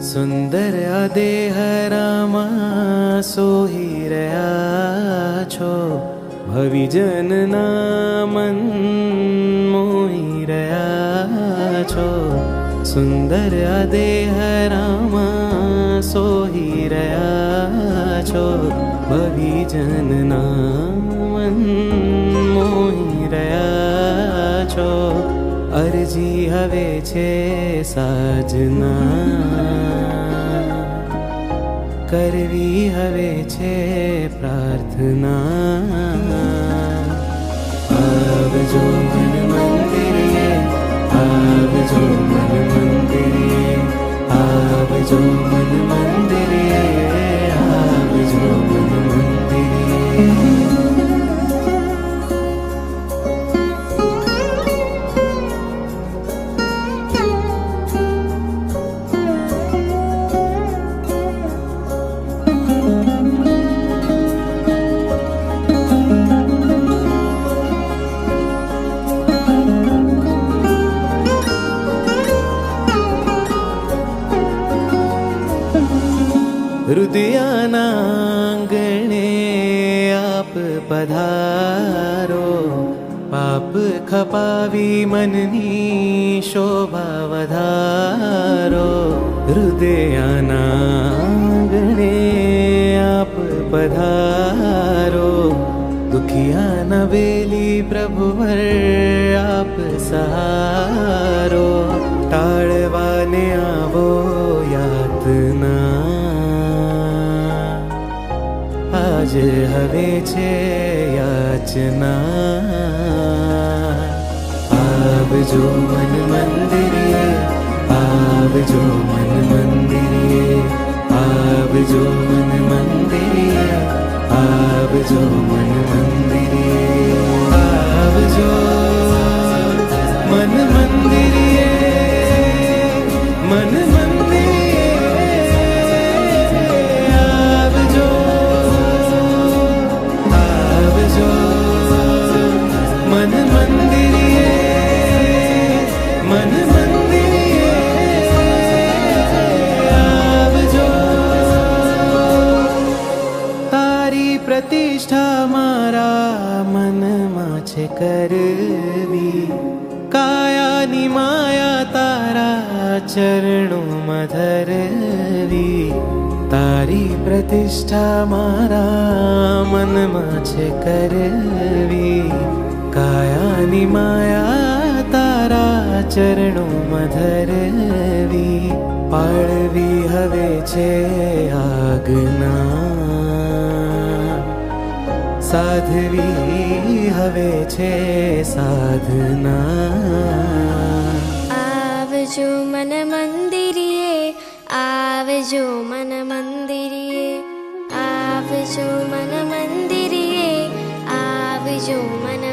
सुंदर देह रामा सोही रया छो, भविजन मन मोही रया छो। सुंदर देह रामा सोही रया छो, भविजन मन मोही रया छो। अरजी हवे छे साजना, करवी हवे छे प्रार्थना। आवजो मन मंदिरे, आवजो मन मंदिरे, आवजो मन मंदिरे, आवजो मन मंदिरे। हृदयानांगणे आप पधारो, पाप खपावी मननी शोभा वधारो। हृदयानांगणे आप पधारो, दुखिया नवेली प्रभुवर आप सहारो। टाळवाने आवो यातना, आज हवे छे याचना। आवजो मन मंदिरे, आवजो मन मंदिरे, आवजो मन मंदिरे, आवजो मन मंदिरे। आवजो मन मंदिरे, मन प्रतिष्ठा मारा मन माछे करवी, कायानी माया तारा चरणों मधरवी। तारी प्रतिष्ठा मारा मन माछे करवी, कायानी माया तारा चरणों मधरवी। पाळवी हवे छे आज्ञा, साधवी हवे छे साधना। आवजो मन मंदिरे, आवजो मन मंदिरे, आवजो मन मंदिरे, आवजो मन